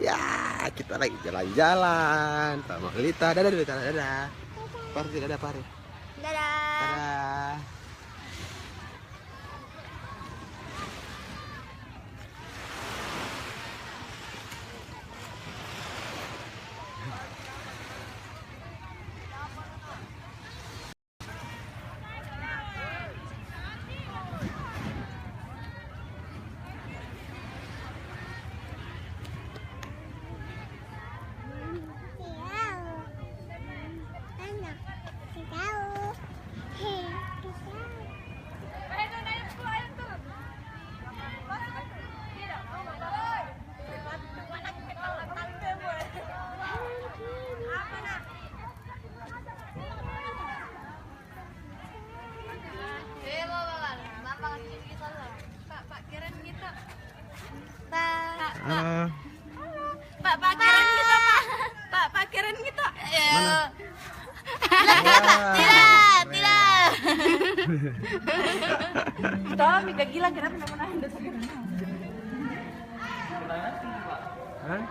Ya, kita lagi jalan-jalan sama Lita. Dadah, Lita. Dadah. Pari, dadah, Pari. Dadah. Dadah. Pak keren kita, Pak. Pak keren kita. Mana? Tidak. Tahu gila kenapa namanya? Hah?